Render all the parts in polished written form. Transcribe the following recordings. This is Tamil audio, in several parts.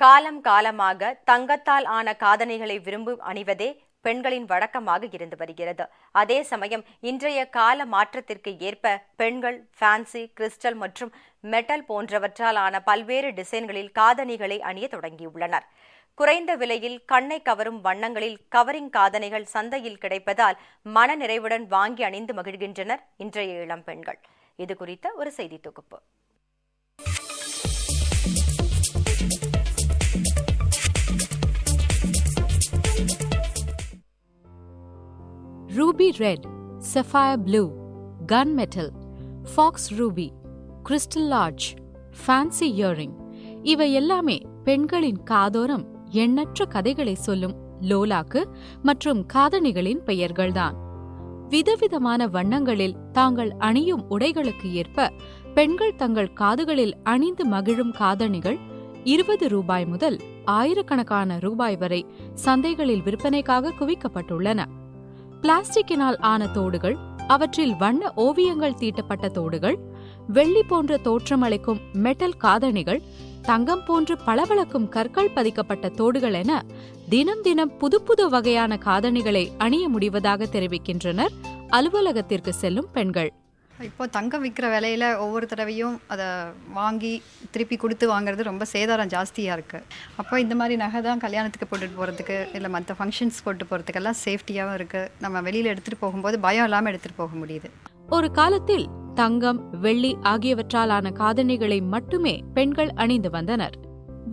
காலம் காலமாக தங்கத்தால் ஆன காதணிகளை விரும்பி அணிவதே பெண்களின் வழக்கமாக இருந்து வருகிறது. அதே சமயம் இன்றைய கால மாற்றத்திற்கு ஏற்ப பெண்கள் ஃபேன்சி, கிறிஸ்டல் மற்றும் மெட்டல் போன்றவற்றால் ஆன பல்வேறு டிசைன்களில் காதணிகளை அணிய தொடங்கியுள்ளனர். குறைந்த விலையில் கண்ணை கவரும் வண்ணங்களில் கவரிங் காதணிகள் சந்தையில் கிடைப்பதால் மன நிறைவுடன் வாங்கி அணிந்து மகிழ்கின்றனர் இன்றைய இளம் பெண்கள். இது குறித்த ஒரு செய்தி தொகுப்பு. Ruby Red, Sapphire Blue, Gunmetal, Fox Ruby, Crystal Large, Fancy Earring இவை எல்லாமே பெண்களின் காதோரம் எண்ணற்ற கதைகளை சொல்லும் லோலாக்கு மற்றும் காதணிகளின் பெயர்கள்தான். விதவிதமான வண்ணங்களில் தாங்கள் அணியும் உடைகளுக்கு ஏற்ப பெண்கள் தங்கள் காதுகளில் அணிந்து மகிழும் காதணிகள் 20 ரூபாய் முதல் ஆயிரக்கணக்கான ரூபாய் வரை சந்தைகளில் விற்பனைக்காக குவிக்கப்பட்டுள்ளன. பிளாஸ்டிக்கினால் ஆன தோடுகள், அவற்றில் வண்ண ஓவியங்கள் தீட்டப்பட்ட தோடுகள், வெள்ளி போன்ற தோற்றமளிக்கும் மெட்டல் காதணிகள், தங்கம் போன்று பளபளக்கும் கற்கள் பதிக்கப்பட்ட தோடுகள் என தினம் தினம் புது புது வகையான காதணிகளை அணிய முடிவதாக தெரிவிக்கின்றனர் அலுவலகத்திற்கு செல்லும் பெண்கள். இப்போ தங்கம் விற்கிற விலையில் ஒவ்வொரு தடவையும் அதை வாங்கி திருப்பி கொடுத்து வாங்குறது ரொம்ப சேதாரம் ஜாஸ்தியாக இருக்குது. அப்போ இந்த மாதிரி நகை தான் கல்யாணத்துக்கு போட்டுட்டு போகிறதுக்கு, இல்லை மற்ற ஃபங்க்ஷன்ஸ் போட்டு போகிறதுக்கெல்லாம் சேஃப்டியாகவும் இருக்குது. நம்ம வெளியில் எடுத்துகிட்டு போகும்போது பயம் இல்லாமல் எடுத்துகிட்டு போக முடியுது. ஒரு காலத்தில் தங்கம், வெள்ளி ஆகியவற்றாலான காதணிகளை மட்டுமே பெண்கள் அணிந்து வந்தனர்.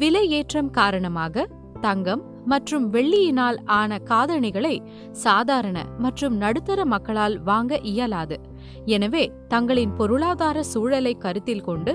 விலை ஏற்றம் காரணமாக தங்கம் மற்றும் வெள்ளியினால் ஆன காதணிகளை சாதாரண மற்றும் நடுத்தர மக்களால் வாங்க இயலாது. எனவே தங்களின் பொருளாதார சூழலை கருத்தில் கொண்டு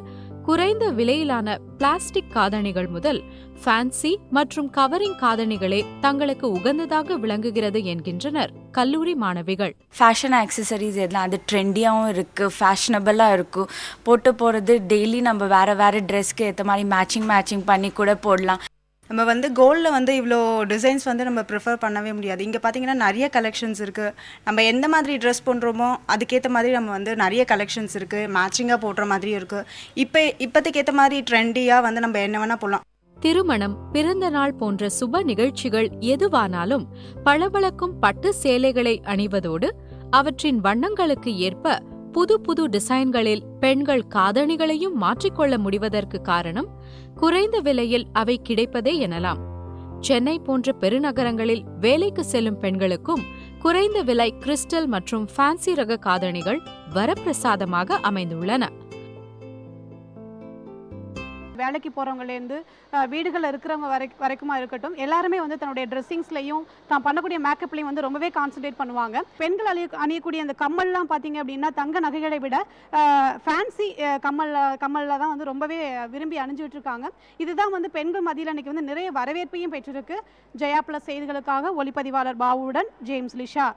குறைந்த விலையிலான பிளாஸ்டிக் காதணிகள் முதல் ஃபேன்சி மற்றும் கவரிங் காதணிகளே தங்களுக்கு உகந்ததாக விளங்குகிறது என்கின்றனர் கல்லூரி மாணவிகள். ஃபேஷன் ஆக்சசரிஸ் எல்லாம் அது ட்ரெண்டியாகவும் இருக்குது, ஃபேஷனபிளாக இருக்கும். போட்டு போகிறது டெய்லி நம்ம வேறு ட்ரெஸ்க்கு ஏற்ற மாதிரி மேட்சிங் பண்ணி கூட போடலாம். நம்ம கோல்டில் இவ்வளோ டிசைன்ஸ் நம்ம ப்ரிஃபர் பண்ணவே முடியாது. இங்கே பார்த்தீங்கன்னா நிறைய கலெக்ஷன்ஸ் இருக்குது. நம்ம எந்த மாதிரி ட்ரெஸ் பண்ணுறோமோ அதுக்கேற்ற மாதிரி நம்ம நிறைய கலெக்ஷன்ஸ் இருக்குது. மேட்சிங்காக போடுற மாதிரியும் இருக்குது. இப்போதைக்கு ஏற்ற மாதிரி ட்ரெண்டியாக நம்ம என்ன வேணால் போடலாம். திருமணம், பிறந்த நாள் போன்ற சுப நிகழ்ச்சிகள் எதுவானாலும் பளபளக்கும் பட்டு சேலைகளை அணிவதோடு அவற்றின் வண்ணங்களுக்கு ஏற்ப புது புது டிசைன்களில் பெண்கள் காதணிகளையும் மாற்றிக்கொள்ள முடிவதற்கு காரணம் குறைந்த விலையில் அவை கிடைப்பதே எனலாம். சென்னை போன்ற பெருநகரங்களில் வேலைக்கு செல்லும் பெண்களுக்கும் குறைந்த விலை கிறிஸ்டல் மற்றும் ஃபேன்சி ரக காதணிகள் வரப்பிரசாதமாக அமைந்துள்ளன. வேலைக்கு போகிறவங்கலேருந்து வீடுகளில் இருக்கிறவங்க வரைக்குமா இருக்கட்டும், எல்லாருமே தன்னுடைய ட்ரெஸ்ஸிங்ஸ்லையும் தான் பண்ணக்கூடிய மேக்கப்லையும் ரொம்பவே கான்சன்ட்ரேட் பண்ணுவாங்க. பெண்கள் அணியக்கூடிய அந்த கம்மல்லாம் பார்த்தீங்க அப்படின்னா தங்க நகைகளை விட ஃபேன்சி கம்மலில் தான் ரொம்பவே விரும்பி அணிஞ்சிட்டு இருக்காங்க. இதுதான் பெண்கள் மத்தியில் இன்னைக்கு நிறைய வரவேற்பையும் பெற்றிருக்கு. ஜெயா பிளஸ் செய்திகளுக்காக ஒளிப்பதிவாளர் பாபுவுடன் ஜேம்ஸ் லிஷா.